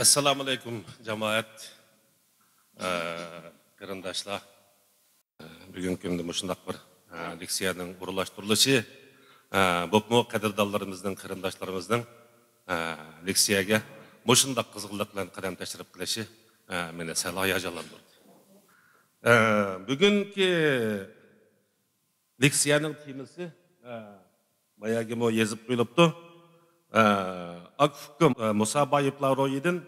Assalamu alaikum cemaat, qarindoshlar. Bugungi kunda mushundaq bir leksiyaning o'rinlashtirilishi, bo'pmi qadrdonlarimizning, qarindoshlarimizning leksiyaga mushundaq qiziqlik bilan qadam tashrif qilishi meni sal hayajonlantirdi. Bugungi leksiyaning temasi bayagi mo yezib qo'yilibdi. Akfukum Musa Bayıplar ro'yidan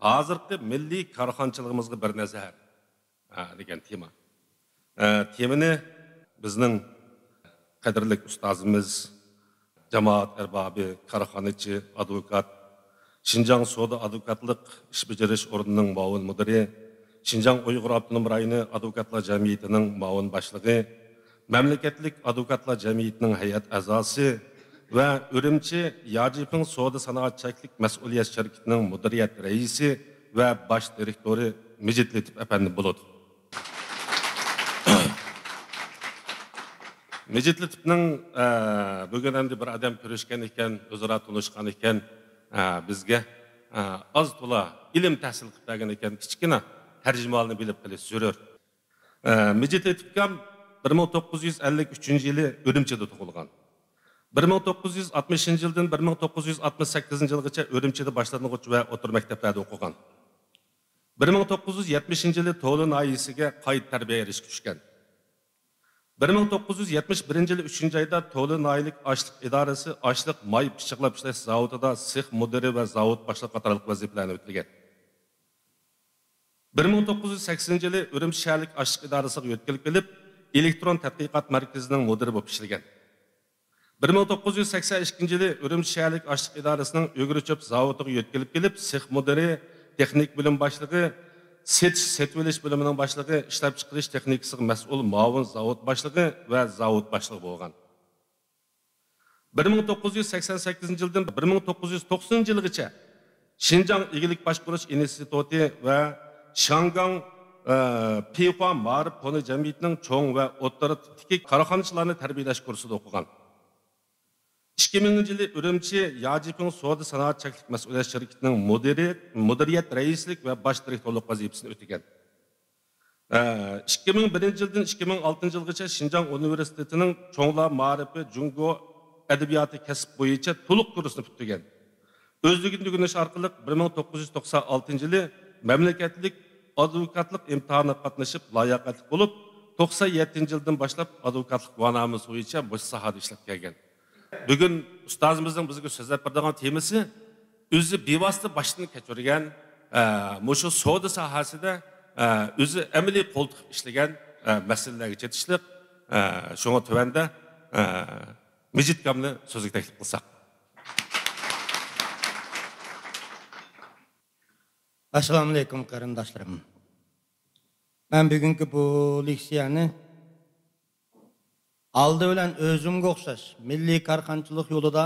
hozirgi milliy korxonchiligimizga bir nazar degan tema. Temani bizning qadrli ustozimiz, jamoat arbobi, korxonachi, advokat, Şinjan Soda Advokatlık iş beceriş o'rnining muavin mudiri, Şinjan Uyg'ur Avtonom rayoni advokatlar jamiyatining muavin boshlig'i, mamlakatlik advokatlar jamiyatining hay'at a'zosi ve Ürümçi Yacip'in Soda Sanoat Çeklik Mesuliyet Şirketi'nin müdüriyet reisi ve baş direktörü Mecit Letip Efendi buludu. Mecit Letip'nin bugün hem de bir adam görüşken iken, özara tanışkan iken bizge az tola ilim tahsil qilib iken kichkina tercümalını bilip bilip sürüyor. Mecit Letip'kam 1953 yılı Ürümçi'de tug'ilgan. 1960 yıldan 1968 yılgacha Ürümçi'de başlangıç ve otur mekteplarda o'qigan. 1970 yılı To'li noyisiga qayt tarbiya erishga tushgan. 1971 yılı 3. ayda To'li noyilik ashliq idorasi ashliq may pishiqlab ishlash zavodida sex mudiri ve zavod boshliq qatorliq vazifalarni o'tagan. 1980 yılı Ürümçi shaharlik ashliq idorasiga yo'tkilib kelib, elektron tadqiqot markazining mudiri bo'lib ishlagan. 1982 yılı Ürümçi shaharlik ashliq idorasining O'g'richop zavodiga yo'tkilib kelib, sex mudiri, texnik bilim boshlig'i, setib olish bilimining boshlig'i, ishlab chiqarish texnikasiga mas'ul muavin zavod boshlig'i va zavod boshlig'i bo'lgan. 1988 yıldan 1990 yılgacha Şinjan Egilik Boshqarish instituti va Shangang Pihua Ma'rif foni jamiyatining cho'ng va o'rta tipdagi korxonachilarni tarbiyalash kursida o'qigan. 2000 yılı Ürümçi Yacip'in Soda Sanoat Çeklik Mesuliyet Şirketi'nin müdüriyet reislik ve baş direktörlük vazifesini ötegen. 2001 yıldan 2006 yılgacha Şinjan Üniversitesi'nin Çoğla Marifi Jungo Edebiyatı kesip boyunca tuluk kursunu ötegen. Özlüğün düğünüş arkalık 1996 yılı memleketlik advokatlık imtihanı katlaşıp layakatlık olup 97 yıldan başlayıp advokatlık vanamız boyunca bu sahada işlep gelgen. Bugün ustazımızın bizge sözlep berdiğen temisi özü bevosita başını kechirgan, mushu soda sohasida özü amaliy qo'l tiqib ishlagan masalalarga yetishlik, shunga tuvanda Mecit Kamni so'zga taklif qilsak. Assalamu alaikum qarindoshlarım. Ben bugünkü bu leksiyani aldı bilen özümge o'xshash milliy korxonchilik yo'lida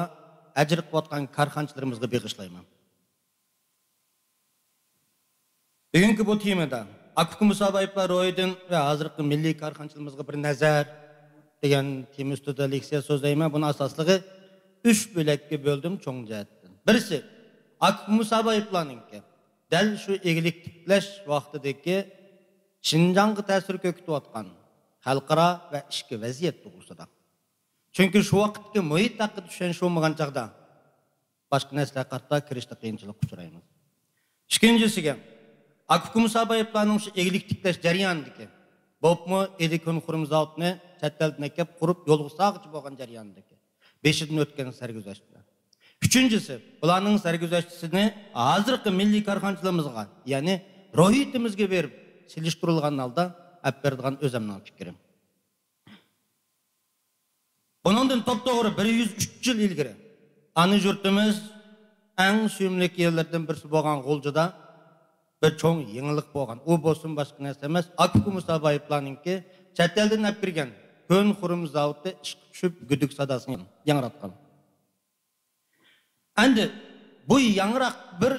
ajr qilayotgan korxonchilarimizga bag'ishlayman. Bugungi bu temada Akfukum Musa Bayıplar ro'yidan va hozirgi milliy korxonchiligimizga bir nazar degan tema ustida leksiya so'zlayman. Buni asosligi 3 bo'lakka bo'ldim cho'ng jihatdan. Birisi Akfukum Musa Bayıplarninki dal shu egilik tiklash vaqtidagi Şinjanga ta'sir ko'rsatayotgan xalqaro ve ishki vaziyat to'g'risida. Chunki shu vaqtdagi muhit haqida tushunish bo'lmagan chaqda boshqa narsalar haqida kirishda qiyinchilik uchraymiz. Ikkinchisiga Akfukum Musa Bayıplarning shu egilik tiklash jarayonidagi bo'pmi Edikon qurum zavodni chet eldan kelib qurib yo'lga sog'ich bo'lgan jarayonidagi 5 yildan o'tgan sarguzashtlar. Üçüncüsü, bularning sarguzashtisini hozirgi milliy korxonchiligimizga, ya'ni ro'yitimizga berib silishtirilgan holda berdiğin özümden fikrim. Bundan top-to'g'ri 103 yıl ilgari ana yurtimiz en suyumlik yerlerden birisi bo'lgan G'o'ljada bir cho'ng yangilik bo'lgan. U bo'lsin boshqa narsa emas, Akfukum Musa Bayıplarninki chet eldan olib kirgan ko'n xurum zavodda ishga tushib güdük sadasini yangratgan. Endi bu yangraq bir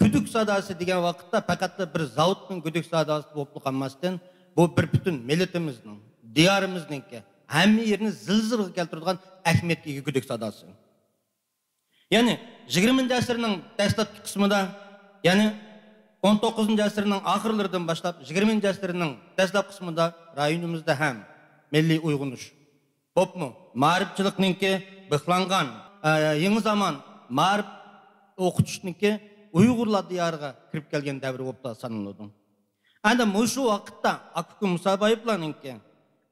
güdük sadası degan vaqtda faqat bir zavodning güdük sadası bo'lib qolmasdan bu bir bütün milletimizning, diyarimizninki hamma yerini zilzilga keltiradigan ahamiyatga ega güdük sadası. Yani 20. asrning dastlabki qismida, yani 19 asırның ақырлардан башлап 20 asırның дәслап қысмында районымызда һәм милли уйғыныш. Бопмы? Марипчылықныңки бықланған, еңі заман марip оқытышныңки ұйғырлар диярға кіріп келген дәвір опта санылудың. Әнді мұшу вақытта Акүкү Мұсабаевларныңки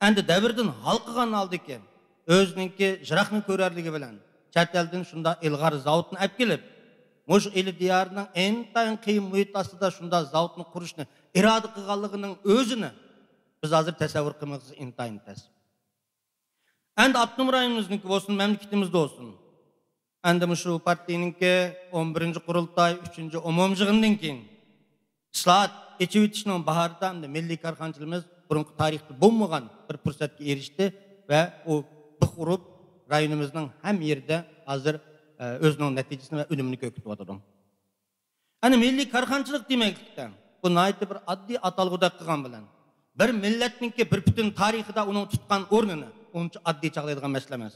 әнді дәвірдің халқыған алды ке, өзініңки жырақны көрерлігі білән, чәтелдің шында илғар зауытын әп келіп, мұш елі диярының әнтайын қиын мұйттасы да шында зауытын құрышны, ирады қығалығының өзіні біз азыр тәсәвір қымықсыз интайын тәс. Әнді Аптым райымыздыңки болсын, мәмлекетімізді olsun. Әнді мұшу партийніңки 11-ci құрылтай, 3-ci umumjığından keyin İslahat Echevitishning baharda hamda milliy korxonachilimiz burungi tarixda bo'lmagan bir fursatga erishdi va u bix urib rayonimizning ham yerda hozir o'zining natijasini va unumini ko'kitib o'tirdi. Ana milliy korxonchilik demaklikdan bu naytı bir oddiy atalg'uda qilgan bilan bir millatningki bir butun tarixida uning tutgan o'rnini uncha oddiy chaqlaydigan masala emas.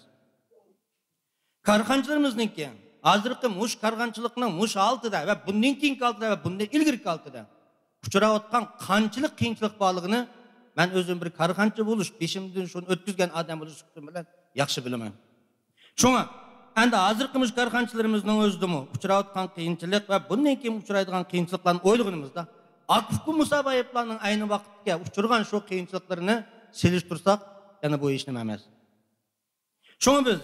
Korxonchilarimizningki hozirgi mush korxonchilikning mush altida va bundan keyingi altida va bundan ilgirki altida uchrayotgan qanchalik qiyinchilik borligini men o'zim bir korxonchi bo'lish, beshimdan shuni o'tkazgan odam bo'lish bilan yaxshi bilaman. Shunga endi hozirgi mush korxonchilarimizning o'zidimi uchrayotgan qiyinchilik va bundan keyin uchraydigan qiyinchiliklarni o'ylaganimizda Akүкү Мұсабаевларның ayni vaqtga uchirgan shu qiyinchiliklarini selishtirsak, yana bu ish nima emas. Shunga biz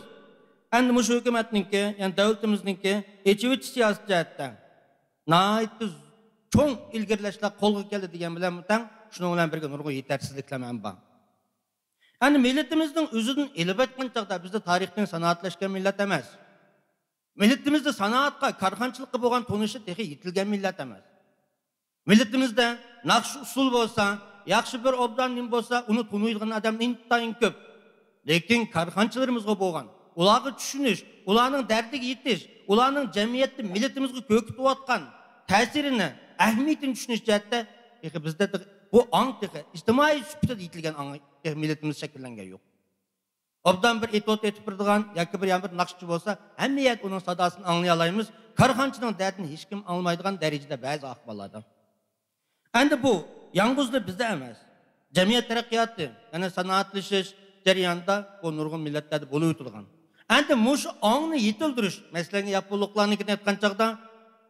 endi mush hukumatningki, yani davlatimizningki echivitish siyosati jihatdan naytı çoğun ilgirleşler kolga geldi diyen bilen mutan şunu olan bir gün nurgun yetersizliklemen var. Yani milletimizin özünün elbetken çağda bizde tarihten sanatlaşken millet emez. Milletimizde sanatka, karxançılıkla boğan tonuşu tehi yitilgen millet emez. Milletimizde nakşı usul bolsa, yakşı bir obdan nim bolsa, onu tonuyduğun adam intayın köp. Lekin karxançılarımızga boğan, ulağı düşünüş, ulağının derdi yetiş, ulağının cemiyette milletimizge kökütü atkan təsirini әһмиетін düşünüş cəhətdə bizdə bu an ictimai sübutda yetilgan milletimiz şəkillengen yok. Obdan bir etot etip birdiğen, yakı bir bir nakşçı bolsa, həmmiyət onun sadasını anlayalayımız, karxançının derdini hiç kim almaydıgan derecede bazı ahvallarda. Endi bu, yalnızda bizde emez. Cemiyet terakkiyatı, yani sanatlaşış jarayonida bu nurgun milletlerde bolu yutilgan. Endi muş anını yetildiriş, mesleğini yapıldıklarını aytkan çağda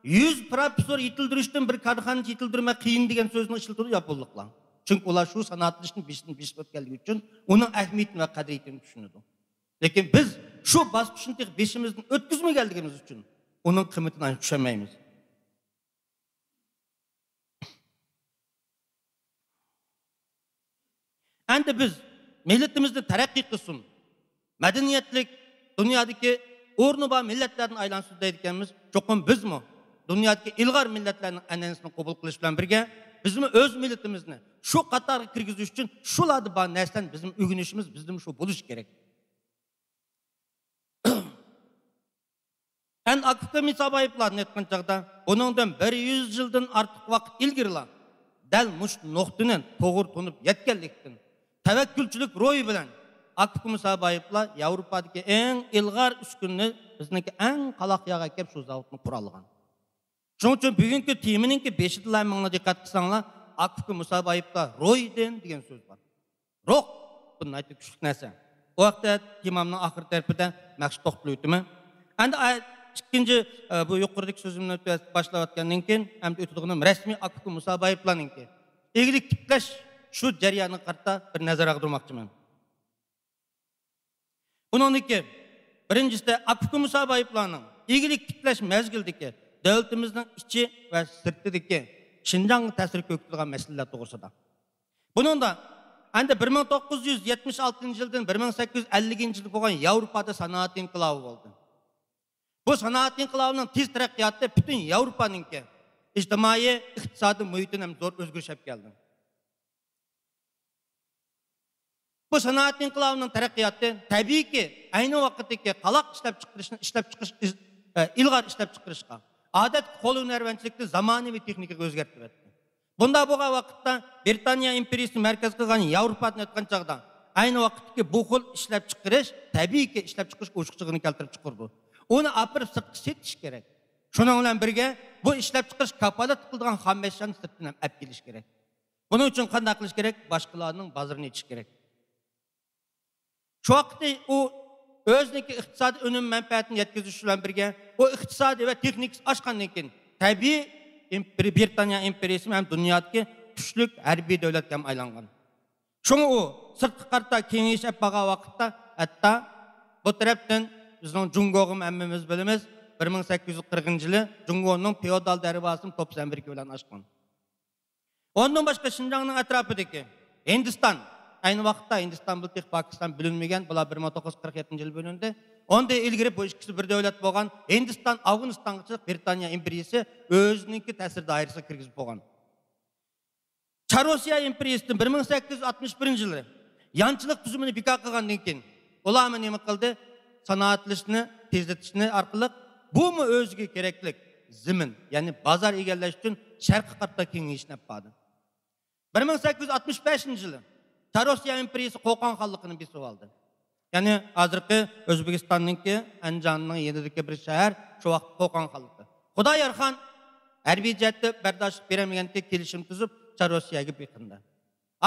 100 profesör yetildirişten bir karxançı yetildirme kıyın degen sözünü işiltiri yapıldıklar. Çünkü ular şu sanatlaşışın beşini ötkeldiği için onun ehmiyetini ve kadriyetini düşünüdü. Lekin biz şu basmışın tek beşimizin ötküzme geldiğimiz için onun kıymetini düşemeyiz. Endi biz milletimizde terakki kılsın, medeniyetlik, dünyadaki o'rni bor millatlarni aylansın deydiganimiz cho'qim bizmi dunyodagi ilg'or millatlarning an'anasini qabul qilish bilan birga bizmi o'z millatimizni shu qatorga kirgizish uchun shularni bor narsadan bizim o'rganishimiz bizim shu bo'lishi kerak. En Akүкү Мұсабаевларны aytgan chaqda buningdan 100 yildan ortiq vaqt ilgirlar dal mush nuqtani to'g'ri tunib yetganlikdan tavakkülchilik ro'yi bilan Akүкү Мұсабаевлар Yevropadagi eng ilg'or uskunni bizniki eng qalaqyaga kelib shu zavodni qura olgan. Shuning uchun bugungi temininki 5-lamingni diqqat qilsanglar Akүкү Мұсабаевлар ro'ydan degan so'z bor. Ro'q bunday kuchli narsa. O vaqtda temamning oxir tarafida maqsad to'xtalib o'timi. Endi ikkinchi bu yuqoridagi so'zimni boshlayotgandan keyin hamda o'tadiganim rasmiy Akүкү Мұсабаевларningki eglik tiklash shu jarayonni qarta bir nazar ag'dirmoqchiman. Buningki birinchisi Akүкү Мұсабаевларning eglik tiklash mezgildagi davlatimizning ichi va sirtidagi Şinjanga ta'sir ko'rsatilgan masalalar to'g'risida. Buningda endi 1976 yildan 1850 yil bo'lgan Yevropada sanoat inqilobi bo'ldi. Bu sanoat inqilobining tez taraqqiyoti butun Yevropaningki ijtimoiy, iqtisodiy muhitini ham zo'r o'zgarish olib keldi. Bu sanoat inqilobining taraqqiyoti tabiiyki ayni vaqtdagi qaloq ishlab chiqarish ilg'or ishlab chiqarishga, odat qo'l hunarvanchilikni zamonaviy texnikaga o'zgartirdi. Bunda bo'lgan vaqtda Britaniya imperiyasi markaz qilgan Yevropani aytgan chaqda ayni vaqtdagi bu xil ishlab chiqarish tabiiyki ishlab chiqarish o'chiqchig'ini keltirib chiqardi. Onu apırıp setiş gerek. Şunun bilan birge bu işlep çıkış kapalat kıldıgan ham eşyany sırttan hem ep keliş gerek. Bunun için qanday qilish gerek? Başkalarının bazarını içiş gerek. Şu vaqtda o özniki iqtisadi önüm menfaatini yetkizish bilan birge o iqtisadi ve texnik aşqandan keyin tabii Britaniya imperiyasi hem dünyadagi kuchlik harbiy davlatga ham aylangan. Şunu o sırtqı qarta kengeyishib baqa vaqtda hatta bu tarafdan bizning Jungo'gum hammamiz bilamiz 1840-yılı Jungo'nun feodal derbasını top Amerika bilan açqan. Ondan başka Şinjan'ın etrafındaki Hindistan, aynı vaqtda Hindistan bu tek Pakistan bilinmegen, bular 1947-yılı bölündü. Onda ilgiri bu ikisi bir devlet bolgan. Hindistan, Afganistan'ga Britaniya imperiyasi özününki ta'sir dairasiga kirgizib bolgan. Çar-Rusiya imperiyasining 1861-yılı yanchilik tuzumini bekor qilgandan keyin ular nima qildi? Sanoatlashni tezlatishni orqali bu mu o'ziga keraklik zimin, ya'ni bozor egallash uchun sharqqa qarta kengayishni yapadi. 1865-yılı Çar-Rusiya imperiyasi Qo'qon xonligini besib oldi. Yani hozirgi O'zbekistonningki Andijonning yenidagi bir shahar shu vaqt Qo'qon xonligi. Xudoyorxon harbiy jihatda bardoshlik beramaganlikda kelishim tuzib Çar-Rusiyaga beqindi.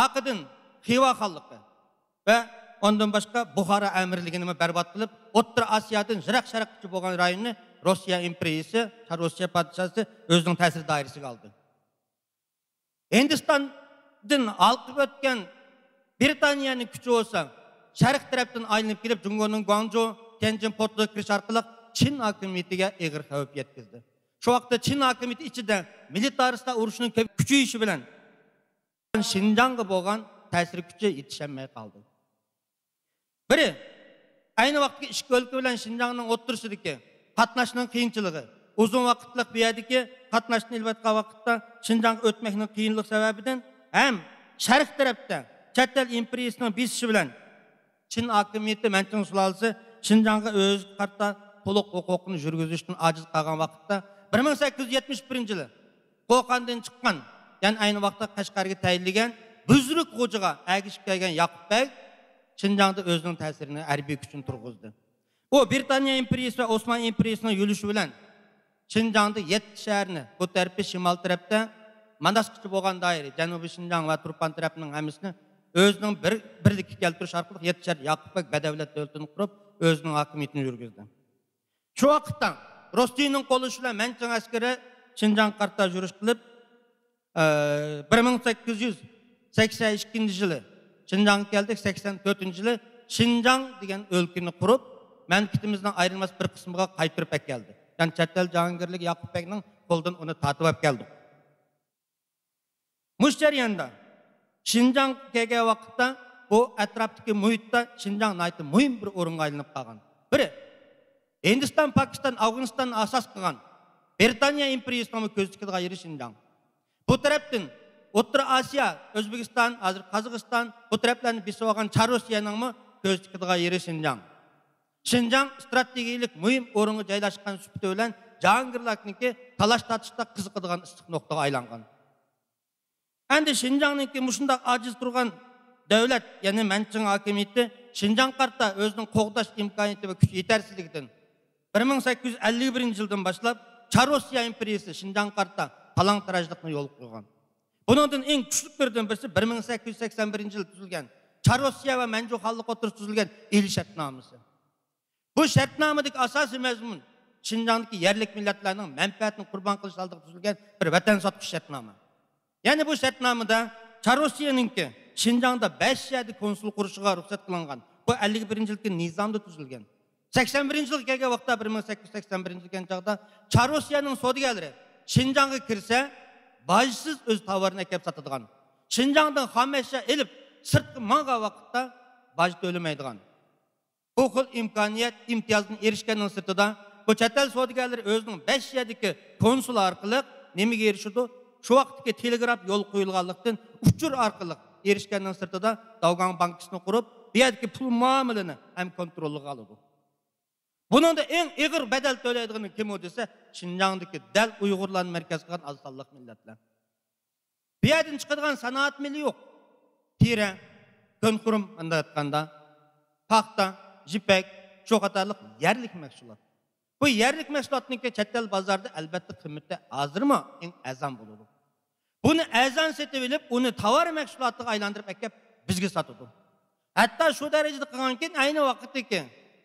Aqidin Xiva xonligi va ondan boshqa Buxoro amirligini barbod qilib, O'rta Osiyodan Jiroq sharqgacha bo'lgan rayonni Rossiya imperiyasi, Çar-Rusiya podshosi o'zining ta'sir doirasiga oldi. Hindistondan alqib o'tgan Britaniyaning kuchi bo'lsa, sharq tarafdan aylanib kelib Jungo'ning Guangzhou, Tianjin portiga kirish orqali Çin hokimiyatiga og'ir xavf yetkazdi. Shu vaqtda Çin hokimiyati ichida militaristlar urushining kuchayishi bilan Şinjanga bo'lgan ta'sir kuchi yetishamay qoldi. Biri ayni vaqtda ikki o'lka bilan Şinjanning o'ttirishidagi qatnashning qiyinchiligi, uzun vaqtlik bu yerdagi qatnashni ilvatqa vaqtda Şinjanga o'tmakning qiyinlik sababidan ham sharq tarafda chet el imperiyasining besishi bilan Çin hokimiyati Manchun sulolasi Şinjanga o'z qarta to'liq huquqini yurgizishdan ojiz qolgan vaqtda 1871-yılı Qo'qondan chiqqan, ya'ni ayni vaqtda Qashqarga tayinlagan Buzruk xo'jaga agishib kelgan Yaqub Bey Şinjangda o'zining ta'sirini harbiy kuchini turg'izdi. O Britaniya imperiyasi va Osmanlı imperiyasining yurishi bilan Şinjangda 7 shaharni bu tarafda shimol tarafda mandashqichi bo'lgan doira Janubiy Şinjang va Turpan tarafining hammasini o'zining birlikka keltirish orqali 7 shahar Yaqub Bey badavlat davlatini qurib, o'zining hokimiyatini yurgizdi. Shu vaqtda Rossiyaning qo'llashi bilan Manchun askari Şinjang qarta yurish qilib 1882-yılı Şinjangga keldik, 84-yılı Şinjang degan o'lkani qurib, mamlaketimizning ayrilmas bir qismiga qaytirib keldi. Yani chet el jahongirligi Yaqub Bekning qo'ldan uni tatib olib keldik. Mush jarayonda Şinjang kelgan vaqtda bu atrofdagi muhitda Şinjang nayt muhim bir o'ringa aylanib qolgan. Biri Hindiston, Pokiston, Afg'oniston asos qilgan Britaniya imperiyasining ko'zdikiga yeri Şinjang. Bu tarafdan O'rta Osiyo, O'zbekiston, hozir Qozog'iston bu taraflarni besib olgan Çar-Rusiyaning ko'zdikiga yeri Şinjang. Şinjang strategik muhim o'ringa joylashgan sufati bilan jahongirlarniki talash tatishda qiziqadigan issiq nuqtaga aylangan. Endi Şinjangniki mushundaq ojiz turgan davlat, ya'ni Manchun hokimiyati Şinjang qarta o'zining qo'g'dash imkoniyati va kuchi yetersizligidan 1851-yildan boshlab Çar-Rusiya imperiyasi Şinjang qarta talon-tarojlikni yo'l qo'ygan. Buningdan eng kuchliklaridan birisi 1881-yilda tuzilgan Çar-Rusiya va Manchu xalqi o'rtasida tuzilgan El shartnomasi. Bu shartnomadagi asosiy mazmun Şinjangdagi yerlik millatlarning manfaatini qurbon qilish oldiga tuzilgan bir vatan sotqish shartnoma. Yani bu shartnomada Çar-Rusiyaningki Şinjangda 5 yerda konsul qurishiga ruxsat qilingan. Bu 51-yilgi nizomda tuzilgan. 81-yilga kelgan vaqtda 1881-yilga kelgan chaqda Çar-Rusiyaning savdogarlari Şinjangga kirsa, bojsiz o'z tovarini kelib sotadigan. Şinjangdan xom ashyo elib sirtqa manga vaqtda boj to'lamaydigan. Bu xil imkoniyat imtiyozdan erishganning sirtida bu chet el savdogarlari o'zining 5 yerdagi konsul orqali nimaga erishdi? Şu vaqtdagi telegraf yo'l qo'yilganlikdan uchur orqali erishganning sirtida Davgan bankasini qurib, bu yerdagi pul muomalini ham kontrolga oladi. Buningda eng og'ir badal to'laydigani kim desa, Şinjangdagi dal Uyg'urlarning markaz qilgan oz sonliq millatlar. Bu yerdan chiqadigan sanoat mili yo'q. Tira, ko'nqurum anda aytganda, paxta, jipek, shu qatorliq yerlik mahsulot. Bu yerlik mahsulotniki chet el bozorida albatta qiymati hozirmi eng azam bo'ladi. Buni azan setib olib, uni tovar mahsulotiga aylantirib akab bizga sotadi. Hatto shu darajada qilganki, ayni vaqtdagi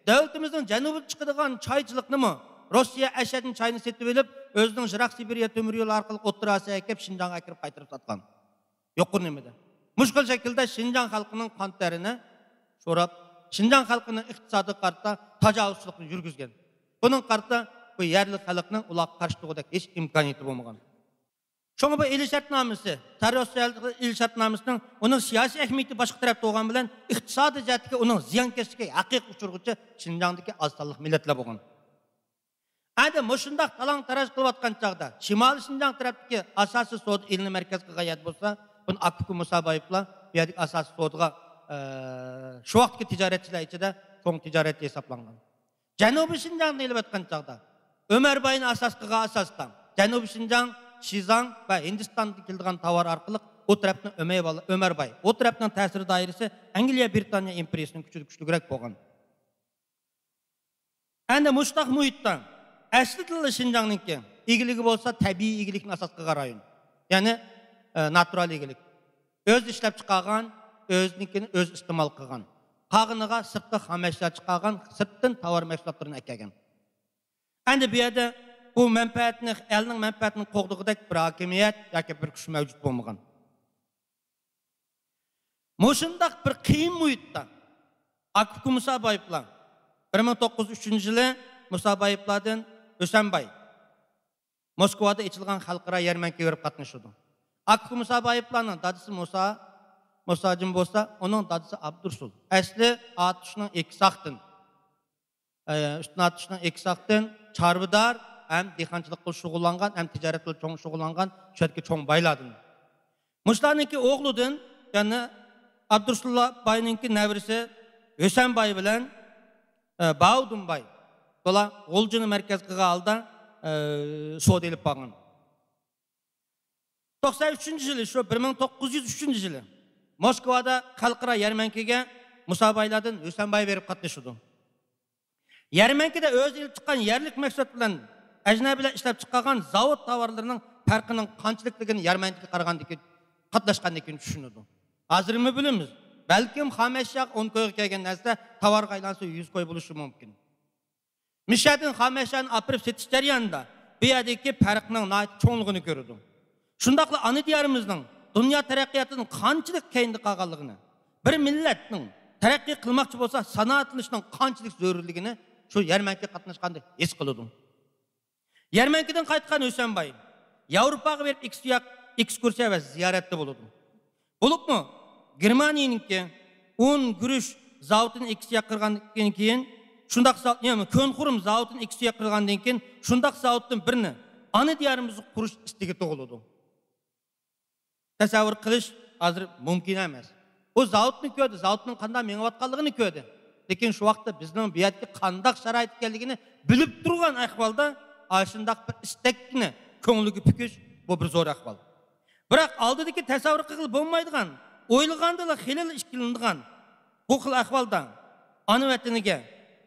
davlatimizning janubida chiqadigan choychiliknimi Rossiya Ashadin choyini setib olib, o'zining Jiroq Sibiriya temir yo'li orqali O'rta Osiyoga kelib, Shinjongga kirib qaytarib sotgan. Yo'q nimada. Mushkul shaklda Shinjong xalqining qon terini so'rab, Shinjong xalqining iqtisodiy qarta tajovuzchilikni yurgizgan. Bunun qarta bu yerlik xalqning ular qarshi turgudek hech imkoniyati bo'lmagan. Şoňa bu el şartnamesi, terörsel el şartnamesinin onun siyasi ähmiyeti başka tarafta olgan bilen iqtisadi jihatga onun ziyankeşlikке haqiqiy uçurguçu Şinjandaki az sanlyk milletler bolgan. Adi mushundaq talang taraj qılıp atkan çağda Şimal Şinjang taraftaki asasy sod ilini merkezge gayat bolsa, bunu Akbuku Musa Bayiplar bu yerdik asasy sodga şu vaqtki ticaretçiler içinde çoğ ticaret hesaplangan. Janubi Şinjangda elip atkan çağda Ömer Bay'ın asastan Janubi Şinjang Şizang ve Hindistan'da kildiğen tavar arkalık o taraftan Ömer Bay. O taraftan tesiri dairesi Angliya Britanya imperiyasının güçlügrek bolgan. Ende muştaq muhittan asli tilli Şinjang'nınki igiligi bolsa tabii igilikni asas qılgan rayon. Yani natural igilik. Öz işlep çıkargan, özninkini öz istimal qılgan. Qağınıga sırtlı xameşler çıkargan, sırttan tavar mahsulotlarini ekegen. Ende bu yerde bu menfaatini, elinin menfaatini qoğduğudek bir hakimiyet yoki bir kuch mevcut bolmagan. Mushundaq bir qiyin muhitda Akbuku Musa Bayiplar 1903-yılı Musa Bayiplardan Ösenbay Moskvada içilgan xalqara yermenke verip qatnaşıdı. Akbuku Musa Bayiplarning dadısı Musajim bolsa, onun dadısı Abdursul. Asli atışının iki saqtın. Üstüne atışının iki saqtın çarvıdar hem dehqonchilik qilib shug'ullangan, hem tijorat qilib cho'ng shug'ullangan, shu yerga cho'ng bayladin. Mushlarniki o'g'lidan, ya'ni Abdursullo Bayninki nevrisi Hösenbay bilan Baudunbay. Bular G'oljini markaz qilgan holda sud elib borgan. 93-yılı şu 1903-yılı Moskvada xalqaro yarmankega Musa Baylardan Hösenbay berib qatnaşıdı. Yarmankada o'z elib chiqqan yerlik mahsulot bilan ajnabilar ishlab chiqqan zavod tovarlarining farqining qanchalikligini yarmankaga qaragandan qatnashgandan keyin tushunadi. Hozirmi bilamiz? Balkim xomashyoq 10 ko'yga kelgan narsa tovarga aylansa 100 ko'y bo'lishi mumkin. Mishadin xomashyoqni olib setish jarayonida bu yerdagi farqning cho'ngligini ko'rdim. Shundaqla ana diyorimizning dunyo taraqqiyotining qanchalik keyinda qolganligini, bir millatning taraqqiy qilmoqchi bo'lsa, sanoatlanishning qanchalik zarurligini shu yarmankaga qatnashganda his qildim. Yarmankadan qaytgan Hösenbay Yevropaga berib ekskursiya va ziyoratda bo'ldi. Bo'libmi? Germaniyaningki 10 guruch zavodini ekskursiya qilgandan keyin shundaq ya'ni Ko'nxurum zavodini ekskursiya qilgandan keyin shundaq zavoddan birini ana diyorimizni qurish istiga tug'ildi. Tasavvur qilish hozir mumkin emas. O zavodni ko'rdi, zavodning qanday mengayotganligini ko'rdi. Lekin shu vaqtda bizning bu yerga qanday sharoit ekanligini bilib turgan ahvolda shundaq bir istakni ko'ngliga pukish bu bir zo'r ahvol. Biroq oldidagi tasavvur qilib bo'lmaydigan, o'ylagandala xilal ishkilindigan bu xil ahvolda ana vataniga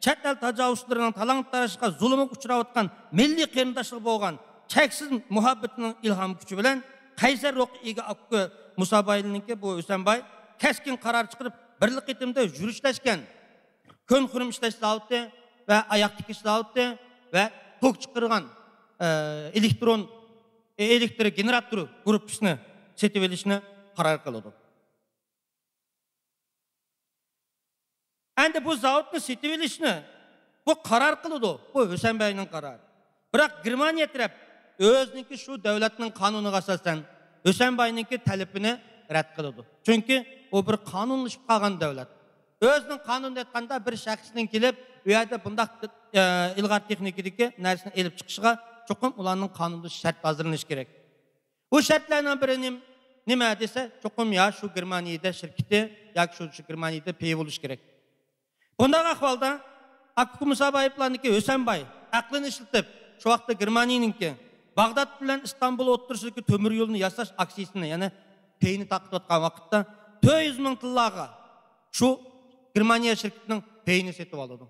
chet el tajovuzchilarining talang-tarashga zulmga uchrayotgan milliy qarindoshlik bo'lgan cheksiz muhabbatining ilhom kuchi bilan Qaysar ruhiga Akbuku Musa Baylarninki bu Hösenbay keskin qarar chiqarib birlik etimda yurishlashgan Ko'nxurum ishlash zavodi va oyoq tikish zavodi va tok chiqargan elektr generator gruppasini setib olishni qaror qildi. Endi bu zavodni setib olishni bu qaror qildi. Bu Hösenbayning qarori. Biroq Germaniya taraf o'ziniki shu davlatning qonuniga asosan Hösenbayninki talabini rad qildi. Chunki o bir qonunlashib qolgan davlat. Özünün qonunda aytganda bir shaxsning kelib, u yerda bundaq ilg'or texnikadagi narsani elib chiqishiga cho'qim ularning qonunda shart hozirlanish kerak. Bu shartlarning biri nima desa, cho'qim ya shu Germaniyada shirkati yoki shu Germaniyada pey bo'lish kerak. Bundaq ahvolda Akbuku Musa Bayiplarniki Hösenbay aqlini ishlatib, shu vaqtda Germaniyaninki Bag'dod bilan Istanbul o'tirishidagi temir yo'lni yasash aksiyasini, ya'ni peyni taqib atgan vaqtda 400 ming tillarga şu Germaniya şirketining peyini setib oldi.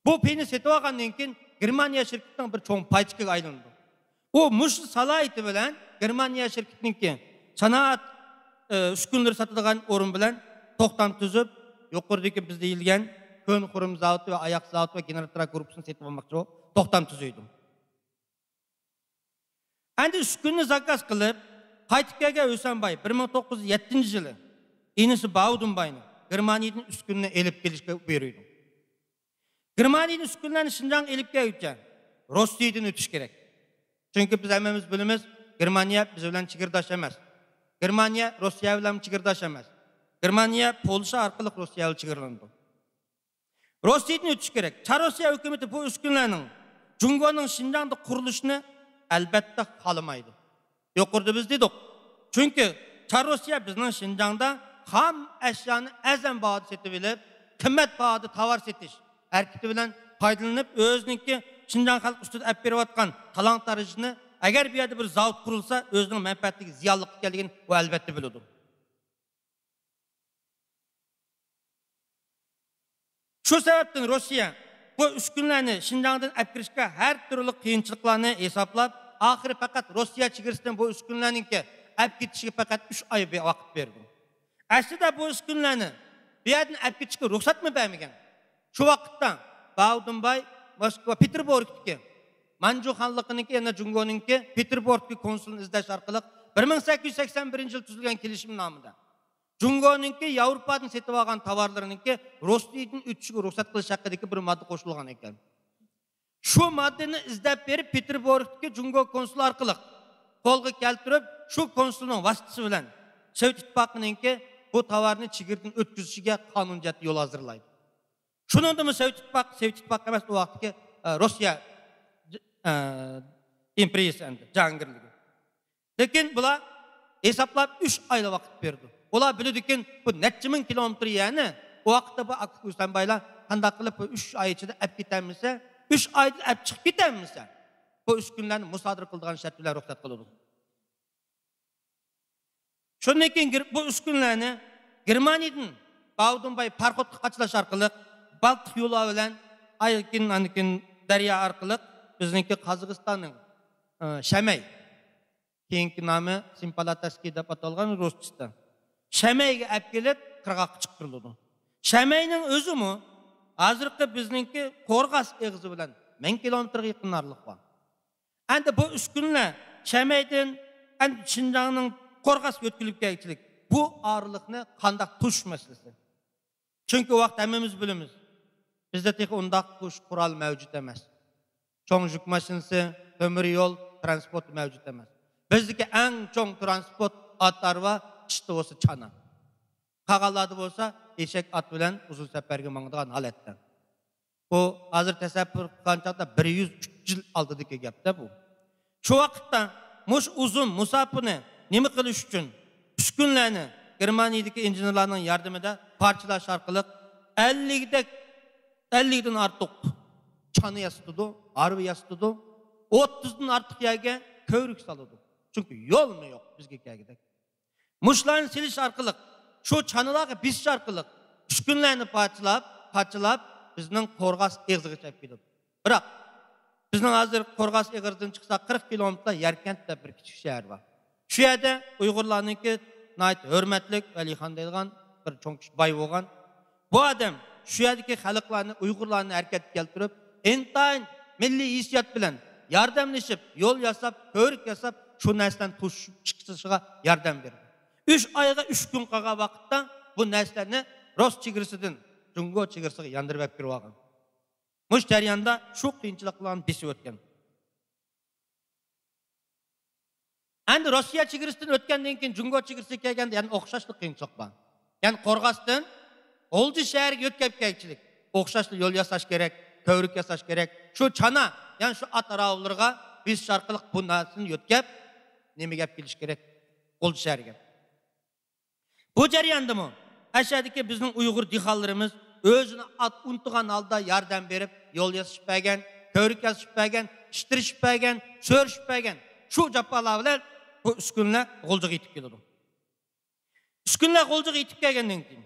Bu peyni setip algandan keyin Germaniya şirketinin bir çoğun payçıkıga aylandı. O muş salayeti bilen Germaniya şirketininki sanaat üskünleri satıdığan orun bilen toxtam tüzüp yuqoridagi biz deyilgen kön kurum zavodi ve ayak zavodi ve generator grupusunu setip almakçı o toxtam tüzüydü. Endi üskünni zakaz qilib qaytib kelgan O'sanbay 1907-yili inisi Baudunbayni Germaniyadan üskünni elip kelishga buyuruydu. Germaniyadan üskünlerini Şinjan elip kelguncha Rossiyadan ötüş gerek. Çünkü biz hemmemiz bilimiz Germaniya biz bilen chegirdosh emas. Germaniya Rossiya bilan chegirdosh emas. Germaniya Polsha orqali Rossiya bilan chegirlandi. Rossiyadan ötüş gerek. Çar Rossiya hükümeti bu üskünlerinin Jungo'nun Şinjan'da kuruluşunu elbette kalamaydı. Yukarıda biz dedik. Çünkü Çar Rossiya bizning Şinjan'da ham eşyanı ezen bağıdı setip kıymet bağıdı tavar setiş hareketi bilen faydalanıp özününki Şinjan halk üstüde ep berip atkan talant tarıcını eğer bir yerde bir zavut kurulsa özünün menfaatdeki ziyallık geldiğini o elbette biliyordu. Şu sebepten Rusya bu üskünlerini Şinjan'dan ep kirişke her türlü kıyınçılıklarını hesaplap ahiri fakat Rusya çigirisinden bu üskünlerinki ep gitişi fakat 3 ay bir vakit verdi. Aslında bu üskünlerini bir yerden ep gitişke ruhsat mı vermegen? Şu vakitte Baudunbay Moskva Peterburg'daki Manchu Hanlıqınınki yana Jungo'nunki Peterburg'daki konsulunu izleş arkalık 1881 yıl tüzülgen kelişim namında. Jungo'nunki Avrupa'dan setip algan tavarlarınınki Rossiyadan ötüşüge ruhsat kılış hakkındaki bir madde koşulgan eken. Şu maddeni izlep berip Peterburg'daki Jungo konsulu arkalık kolga keltirip şu konsulunun vasıtısı bilen Sovet İttifakı'nınki bu tavarını çigirtin ötküzüşüge kanunca yol hazırlaydı. Şunun da mı Sovet İttifakı emas o vaxtki Rusya imperiyası endi, Cahangirligi. Lekin bular hesaplap 3 ayla vakit berdi. Ular bildikin bu neçe min kilometr yani o vaxtda bu O'sanbaylar qanday qilib bu 3 ay ichida ep ketamizsa 3 ayda ep chiqib ketamizsa bu üskünlerini musadir qildigan shart bilan ruxsat qiladi. Shundan keyin bu üskünlerini Germaniyadan Baudunbay parxodga qachilash orqali Baltik yo'li bilan aykin daryo orqali bizniki Qozog'istonning Shamay keyingi nomi Simpalataskiy deb atalgan Ruschiston. Shamayga olib kelib qirg'oqqa chiqariladi. Shamayning o'zi mi hozirgi bizniki Qo'rg'as eg'izi bilan 1000 kilometrga yaqinlarlik bor. Endi bu uskunlar Shamaydan Şinjanning Qo'rg'asga o'tkazilib kelishlik bu orliqni qanday tush masalasi. Çünkü o vaqt hammamiz bilamiz. Bizde tek undaq tush qural mavjud emas. Cho'ng yuk mashinasi, temir yo'l, transport mavjud emas. Bizdeki en çoğun transport atlar var, işte olsa çana. Kağaladı olsa eşek at bilen uzun seferge mağdağın haletten. Bu hazır teseppür kançakta 103 yıl aldıdaki gapta bu. Şu vakitte muş uzun musafını nemi kılış için üskünlerini Germaniyadaki injinerlerinin yardımıyla parçalaş arkalık 50'den artık çanı yastıdı, arı yastıdı, 30'dan artık yerge köyrük salıdı. Çünkü yol mu yok bizge gelgidek. Muşların siliş arkalık, şu çanılarga biz arkalık, üskünlerini parçalap, bizden Qo'rg'as egziga çayıp gidiyor. Bırak, bizden hazır Qo'rg'as egizden çıksa 40 kilometre Yarkent'te bir küçük şehir var. Şu yerde Uygurlarınki nait hürmetlik, Velihan deyilgan, bir çoğun kişi bay olgan. Bu adam şu yerdeki halklarını, Uygurlarını hareket keltirip, entayin milli hissiyat bilen yardımlaşıp, yol yasap, köyrük yasap, şu neslen çıkışına yardım verdi. 3 ayga 3 gün kalan vakitte bu neslerini Rus çigirisinden Jungo çigirisiga yandırıp hep bir vagan. Muş jarayonda şu kıyınçılıklarını besip ötken. Endi Rusya çigirisinden ötkenden keyin Jungo çigirisiga kelgende yani o'xshashlik kıyınçılık var. Yani Qo'rg'asdan Olji şehriga ötkazib kelishlik. O'xshashli yo'l yasash kerak, kövrük yasash kerak. Şu çana, yani şu at aravlarga biz şarkılık bu narsani yo'tkazib nima gap kelish kerak? Olji shahriga. Bu jarayonda mı? Aşağıdaki bizim Uyg'ur dehqonlarimiz o'zini at unutgan holda yordam berib, yo'l yasashib bergan, kövrük yasashib bergan, ishtirishib bergan, so'rishib bergan. Şu japalar bilan bu uskunlar G'o'ljiga yetib keladi. Uskunlar G'o'ljiga yetib kelgandan keyin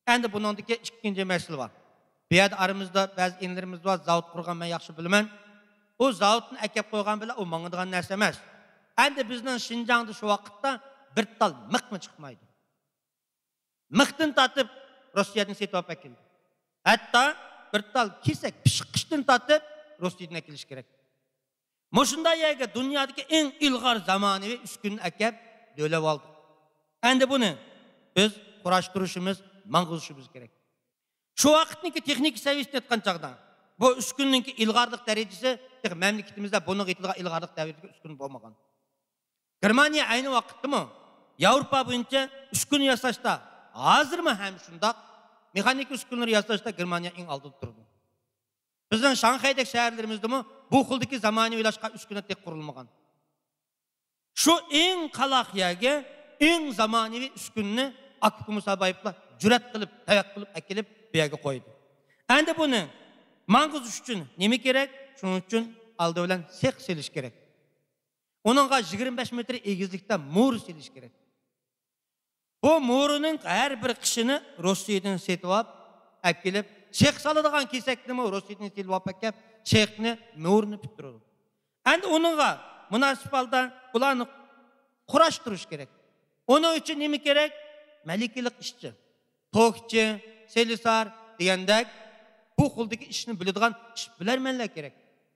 endi buningdagi ikkinchi masala bor. Bu yerda aramızda ba'zi inlerimiz var, zavod qurgan men yaxshi bilaman. O zavodni akab qo'ygan bilan u mangadigan narsa emas. Endi bizning Şinjan'da shu vaqtda bir tal miqmi chiqmaydi. Miqdan tatib Rossiyadan setib olib keldi. Hatto bir tal kesak pishqishdan tatib Rossiyadan akelish kerak. Moshunda yerga dunyodagi eng ilg'or zamonaviy uskunni akab do'lab oldik. Endi buni biz kurashtirishimiz, mang'uzishimiz kerak. Şu vaqtniki texnik servisni aytgan chaqda bu uskunningki ilg'orlik darajasi mamlakatimizda buni aytilgan ilg'orlik darajasiga uskun bo'lmagan. Germaniya ayni vaqtdami Yevropa bo'yicha uskun yasashda hozirmi ham shundoq mexanik uskunlar yasashda Germaniya eng oldida turdi. Bizning Shanxaydagi shaharlarimizdami bu xildagi zamonaviylashgan uskuna tek qurilmagan. Şu eng qaloq yerga eng zamonaviy uskunni Akif Musaboyevlar jur'at qilib, tavakkal qilib akilib bu yerga qo'ydi. Endi buni mang'izish uchun nima kerak? Shuning uchun oldi bilan sex selish kerak. Onunğa 25 metr egizlikda mo'r selish kerak. Bu mo'rining har bir qishini Rossiyadan setib olib, kelib, sex soladigan kesakni Rossiyadan setib olib kelib, sexni mo'rni bitiradi. Endi onunğa munosib holda bularni qurashtirish kerak. Onun uchun nima kerak? Malikalik ishchi, to'qchi, selisar degandek bu xildagi ishni biladigan ishbilarmonlar kerak.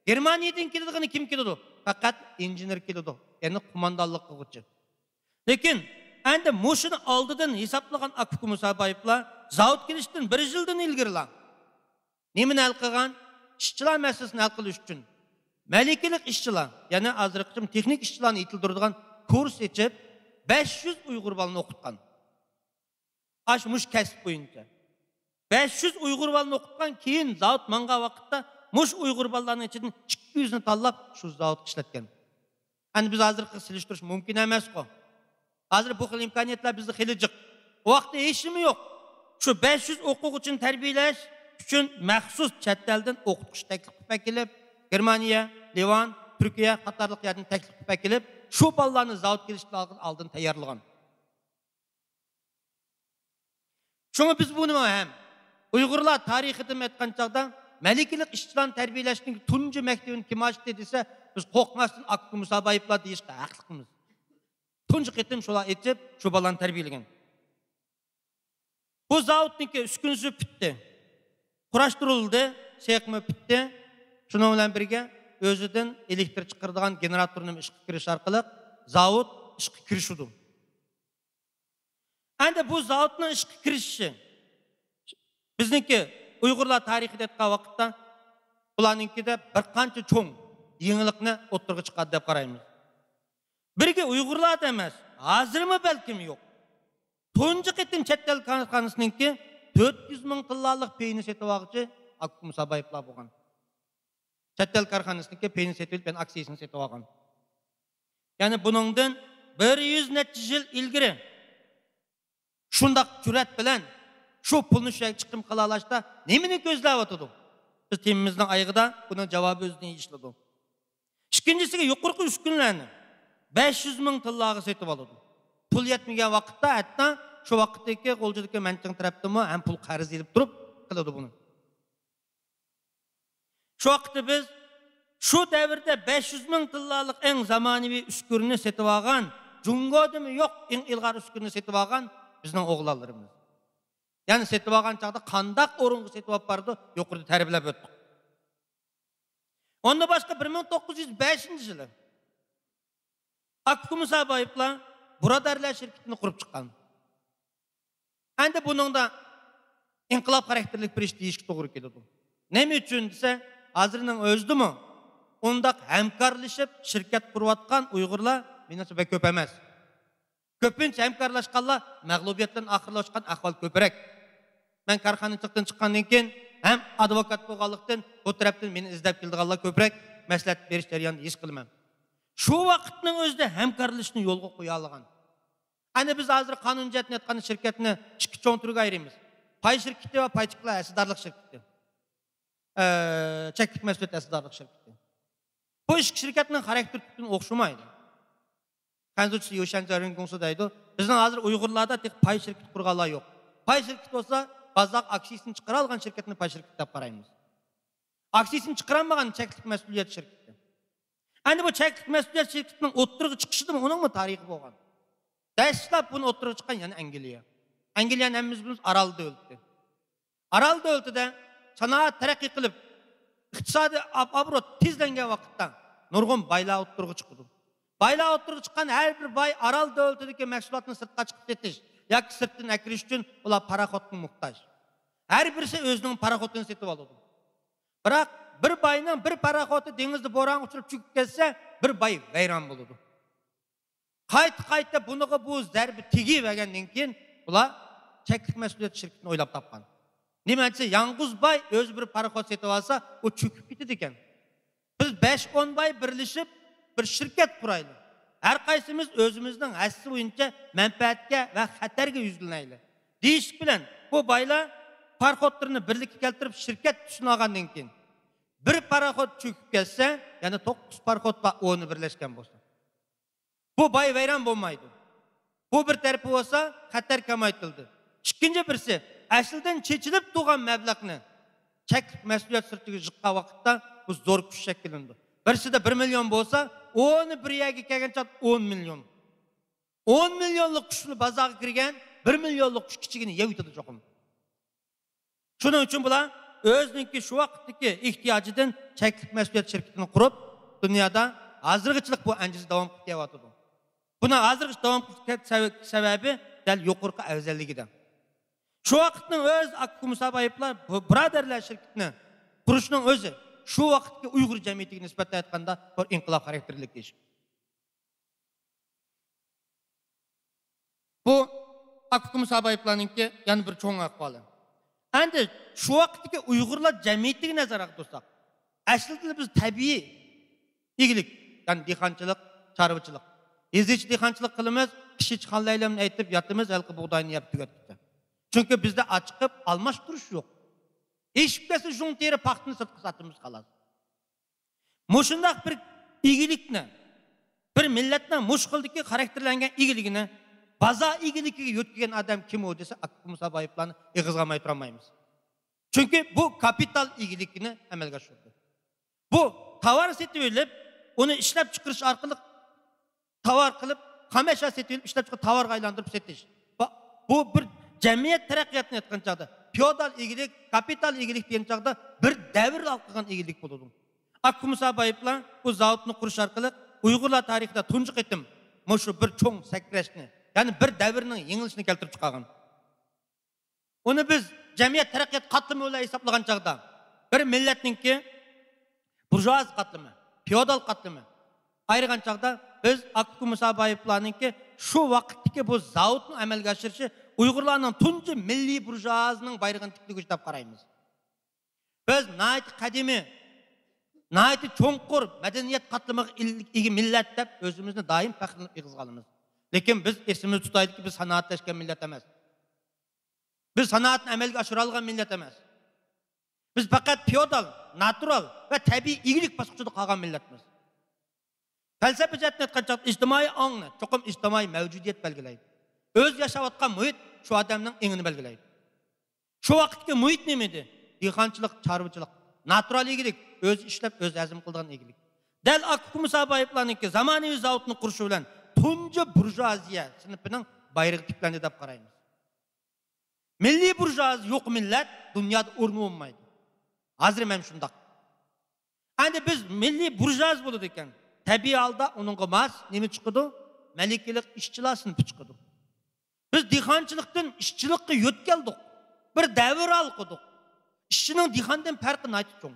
Germaniyadan keladigan kim keladi? Faqat injener keladi, ya'ni qo'mondonlik qiluvchi. Lekin endi mushuni oldidan hisoblagan Akif Musaboyevlar zavod kelishdan 1 yildan ilgarilar. Nimani hal qilgan? Ishchilar masalasini hal qilish uchun malikalik ishchilar, ya'ni hozirgi texnik ishchilarni yetildiradigan kurs ochib 500 Uyg'ur bolani o'qitgan. Mush kasb bo'yicha 500 Uyg'ur bolani o'qitgan, keyin zavod manga vaqtda mush Uyg'ur bolalarning ichidan 200 ni tanlab shu zavod ishlatgan. Endi biz hozir qilishtirish mumkin emas-ku. Hozir bu xil imkoniyatlar bizda xili jiq. O vaqtda hech nima yo'q. Shu 500 o'quvchini tarbiyalash uchun maxsus chet eldan o'qitish taklif qilib kelib, Germaniya, Livan, Turkiya qatorliq yerdan taklif qilib kelib, shu bolalarni zavod kelishdan oldin tayyorlagan. Şunu biz bunu hem Uygurlar tarihidan etken çağda malikalik işçilerini terbiyeleştiğinde tuncu mektebini kim açtı dediyse biz korkmazsın Akif Musaboyevlar deyişte haklıyız. Tuncu ketim şolar etip şu balanı terbiyeleyen. Bu zavutniki üskünüzü bitti. Kuraştırıldı, sekme bitti. Şuna olan birge özüden elektrik çıkardıgan generatorunun işe giriş arkalı zavut işe girişudu. Endi bu zavodning ishga kirishishi bizniki Uyg'urlar tarixida aytgan vaqtda ularninkida bir qancha cho'ng yangilikni o'ttirga chiqadi deb qaraymiz. Birga Uyg'urlar emas, hozirmi balkim yo'q. Tunji qitim chet el korxonasininki 400 ming tillarlik peyni setib olguchi Akif Musaboyevlar bo'lgan. Chet el korxonasiniki peyni setib, ben aksiyasini setib olgan. Ya'ni buningdan 100 necha yil ilgari şundaq cüret bilen şu pulunu çıkım kılalaşta nemini gözlep oturdu. Biz temimizden ayıgıda bunun cevabı özüne işledi. İkincisi yukarı üskünlerini 500 ming tillağı setip aldı. Pul yetmegen vakitte hatta şu vakitteki kolcudaki mençin tarafımı hem pul qarız edip durup kıldı bunu. Şu vakitte biz şu devirde 500 ming tillalık en zamanıvi üskürünü setip algan, Cungo'da mı yok en ilgar üskürünü setip algan bizning o'g'illarimiz. Ya'ni setib olgan chaqda qandaq o'ringa setib olib bordi, yuqorida tarbiyalab o'tdik. Onda boshqa 1905-yili Akif Musaboyevlar Birodarlar shirkatini qurib chiqqan. Endi buningda inqilob xarakterlik bir ish deyishga to'g'ri keladi. Nima uchun desa, hozirning o'zidimi undaq hamkorlashib shirkat qurayotgan Uyg'urlar menimcha ko'p emas. Köpünç hemkarlaşkanlar mağlubiyetlerin ahırlaşkan ahval köpürek. Ben karxanaçılıktan çıkkandan keyin hem advokat bolganlıktan bu taraftan meni izlep keldiganlar köpürek maslahat berish jarayonida hech qilmam. Şu vaqtning o'zida hamkorlashni yo'lga qo'ya olgan. Ana biz hozir qonun jihatdan aytgan shirkatni ikki cho'ng turga ayiramiz. Pay shirkati va paychiqlar asdorlik shirkati. Cheklik mas'uliyat asdorlik shirkati. Bu ikki shirkatning xarakteri o'xshamaydi. Kanzuçu Yuşan Jarın Gongsu deydi. Bizden hazır Uygurlarda tek pay şirketi kurganlar yok. Pay şirketi olsa базақ акциясын шығара алған şirketini pay şirketi деп қараймыз. Акциясын шығарамаған çeklik məsuliyyət şirketi. Әнді бұл çeklik məsuliyyət şirketinin отырғы çıkışıdır mı? Onun mu tarihi болған? Дәшілап bunu отырғы çıkan yani Angliya. Angliya'nın әміміз біліміз Aral dövləti. Aral dövlətində sanaat tərəqqi qılıb, iqtisadi abrot tezlənген vaqtda nurgun baylar отырғы çıxdı. Baylar отырғы çıxan hər bir bay Aral dövlətindəki məhsulatını sırtqa çıxıb setiş, yoki sırtdan akirish uchun ular paraxotga muhtoj. Hər birisi özünün paraxotini setib oladi. Biroq bir bayning bir paraxoti dengizda bo'ron uchirib cho'kib ketsa, bir bay vayron bo'ladi. Qayta buniga bu zarbi tegib olgandan keyin ular cheklik mas'uliyat shirkatini o'ylab topgan. Nima desa, yolg'iz bay o'zi bir paraxot setib olsa, u cho'kib ketadi ekan. Biz 5-10 bay birlashib bir shirkat quraylik. Her qaysimiz özümüzden hassi boyunca menfaatga ve xatarga yuzlanaylik. Deyish bilan bu baylar paraxotlarni birlikka keltirib shirkat tushuna olgandan keyin bir paraxot cho'kib ketsa, yana 9 paraxot va 10 birlashgan bo'lsa, bu bay vayron bo'lmaydi. Bu bir tarafi bo'lsa, xatar kamaytirildi. Ikkinchi birisi, asldan chechilib turgan mablag'ni cheklik mas'uliyat sirtiga jiqqan vaqtda bu zo'r kuch shakllandi. Birisida 1 million bo'lsa, onu bir yerga kelgancha 10 million. 10 millionlik kuchni bozorga kirgan 1 millionlik kuch kichigini yeb yutadi cho'qim. Shuning uchun bular o'ziniki shu vaqtdagi ehtiyojidan cheklik mas'uliyat shirkatini qurib, dunyoda hozirgachilik bu anjiz davom qilib kelyapti. Buni hozirgacha davom qilib sababi dal yuqorqi afzalligidan. Shu vaqtning o'z Akku Musabayevlar birodarlar shirkatini qurishning o'zi şu vaqtga Uyg'ur jamiyatiga nisbatan aytganda bir inqilob xarakterlik ish. Bu Akku Musabayevlarningki yana bir cho'ng ahvoli. Endi shu vaqtdagi Uyg'urlar jamiyatiga nazorat qilsak, aslida biz tabiiy egilik, ya'ni dehqonchilik, chorvachilik, yezich dehqonchilik qilamiz, kishi chiqanlaylarni aytib yotimiz, halqi bug'doyni yeb tugatdi. Chunki bizda ochiqib almashtirish yo'q. Eşipkesi şun teri paxtını satqı satımız qalaz. Muşundaq bir igilikni, bir milletine muşqildiki karakterlengen igiligini, baza igilikiga yötkigen adam kim o dese Akku Musabayevlarni ig'izgamay turamaymiz. Çünkü bu kapital igilikini amalga oshirdi. Bu tovar setib olib, uni ishlab chiqarish orqali tovar qilib, xomashyo setib olib, ishlab chiqarib tovarga aylantirib setish. Bu bir jamiyat taraqqiyotini aytgan chog'da feodal igilik, kapital igilik degan chog'da bir davr alqilgan igilik bo'ladi. Akku Musabayevlar bu zavodni qurish orqali Uyg'urlar tarixida tunji qitim mushu bir cho'ng sakrashni, ya'ni bir davrning yengilishini keltirib chiqargan. Uni biz jamiyat taraqqiyot qatlami bilan hisoblagan chog'da bir millatningki burjuaz qatlami, feodal qatlami ayirgan chog'da biz Akku Musabayevlarningki shu vaqtdagi bu zavodni amalga oshirishi Uyg'urlarning tunji milliy burjuazning bayrog'ini tikligi deb qaraymiz. Biz nayt qadimi, nayt cho'nqur madaniyat qatlamiga ega millat deb o'zimizni doim faxrlanib yig'izganmiz. Lekin biz esimizda tutaylikki biz sanoatlashgan millat emas. Biz sanoatni amalga oshira olgan millat emas. Biz faqat feodal, natural va tabiiy igilik bosqichida qolgan millatmiz. Falsafa jihatdan aytganda ijtimoiy ongni, cho'qim ijtimoiy mavjudiyat belgilaydi. Öz yaşayotgan muhit şu adamның engini belgilaydi. Şu vaqtdagi muhit nemedi? Dehqonchilik, chorvachilik, natural egilik, öz ishlab, öz azm qilgan egilik. Dal Akku Musabayevlarningki zamonaviy zavodni qurishi bilan tunji burjuaziya sinfining bayrog'i tiklandi deb qaraymiz. Milliy burjuaz yo'q millat dunyoda o'rni bo'lmaydi. Hozir ham shundaq. Endi biz milliy burjuaz bo'ladi ekan, tabiiy holda uningga mos nima chiqadi? Malikilik ishchilar sinfi chiqadi. Biz dehqonchilikdan ishchilikka yo'tkaldik. Bir davr alqidik. Ishchining dehqondan farqi nayt cho'ng.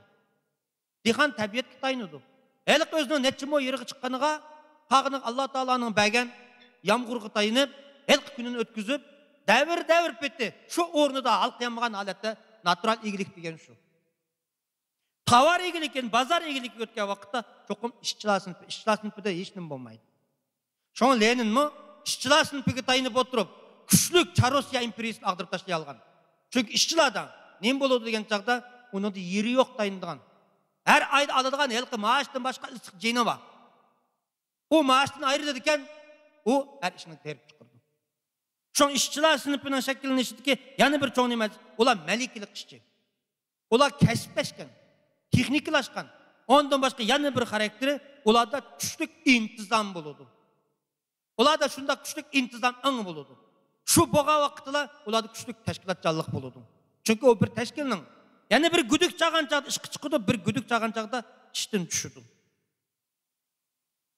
Dehqon tabiatga taynidi. Haliq o'zining nechimo yeriga chiqqaniga, qag'ini Alloh taolaning bergan yomg'irga taynib, haliq kunini o'tkazib, davr petdi. Shu o'rnida alqiyamagan holatda natural egilik degan shu. Tovar egilikdan bozor egiligiga o'tgan vaqtda cho'qim ishchilar sinfida hech nima bo'lmaydi. Şoň Leninmi işçilar sınıfıga tayinib oturup küçlük Çarosya imperiyasini agdırıp taşlay algan. Çünkü işçilardan nem boludu degen çagda onun da yeri yok tayindigan. Her ayda aladigan halkı maaştan başka ısık jeyni var. O maaştan ayrı dedikken o her işini terip çıkardı. Çoğun işçiler sınıfının şekillenişindeki yani bir çoğun emez. Olar melikilik işçi. Olar kesipleşken, texnikalaşkan. Ondan başka yani bir karakteri olarda güçlük intizam buludu. Olarda şunda güçlük intizam anı buludu. Şu boğa vakıtla olarda güçlük teşkilatçılık buludu. Çünkü o bir teşkilinin yani bir güdük çağan çağda işkı çıkıdı, bir güdük çağan çağda işten düşürdü.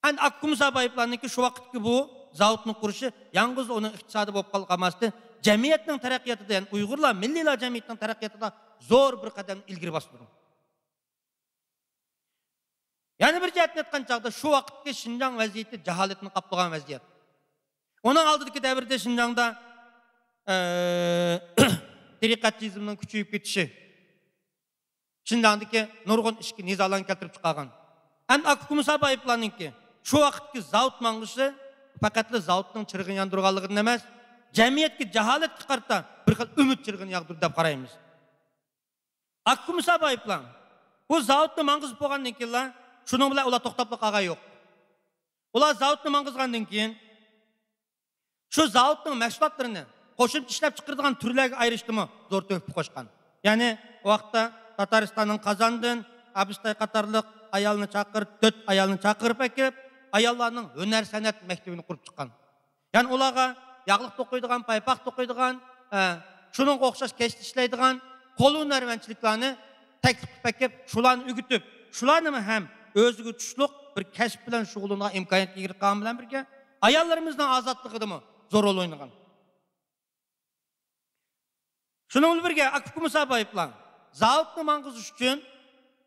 Yani Akkumsa bayıplarındaki şu vakitki bu zavutun kuruşu yalnız onun iktisadi bolup kalkamazdı. Cemiyetinin terakkiyatı da yani Uygurlar, milliler cemiyetinin terakkiyatı da zor bir kadem ilgiri bastırdı. Yani bir cihetini etken çağda şu vakitki Şinjan vaziyeti cehaletini kaplayan vaziyet. Onun aldıdaki devirde Şinjan'da tarikatçizminin küçüyüp bitişi. Şinjan'daki nurgun işki nizalan keltirip çıkargan. En Akkumsa bayıplarındaki şu vakitki zavut mangışı fakatlı zavutun çırgın yandırganlığını demez. Cemiyetki cehalet çıkartta bir xil ümit çırgın yağdır dep qaraymiz. Akkumsa bayıplan. Bu zavutni mangız bolgandan keyin şunun bilan ular to'xtab qolgan yo'q. Ular zavutni mangizgandan keyin şu zavutning mahsulotlarini qo'shib ishlab chiqaradigan turlarga ayrishdimi zo'r to'pib qo'shgan. Ya'ni o vaqtda Tataristonning Qozondan Abistay qatorliq ayolni chaqirib, 4 ayolni chaqirib kelib, ayollarning hunar san'at maktabini qurib chiqqan. Ya'ni ularga yağlıq to'qiydigan, paypoq to'qiydigan, shuningga o'xshash kechda ishlaydigan qo'l hunarvanchiliklarni taklif qilib kelib, shularni o'gitib, shularni ham o'ziga tushliq bir kasb bilan shug'ullangan imkoniyatga kiritgan bilan birga ayollarimizning ozodligidimi zo'r rol o'ynagan. Shuning bilan birga Akkumsa bayıplan zavutni mangizish uchun,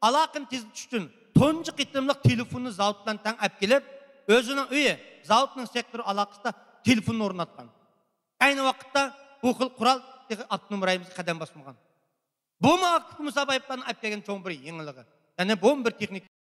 aloqani tezlatish uchun tunji qitimliq telefonni zavut bilan tang olib kelib, o'zining uyi, zavutning sektori aloqasida telefonni o'rnatgan. Ayni vaqtda bu xil qurol avtonom rayimizga qadam bosmagan. Bu Akkumsa bayıplarning olib kelgan cho'ng bir yengilligi. Ya'ni bu bir texnik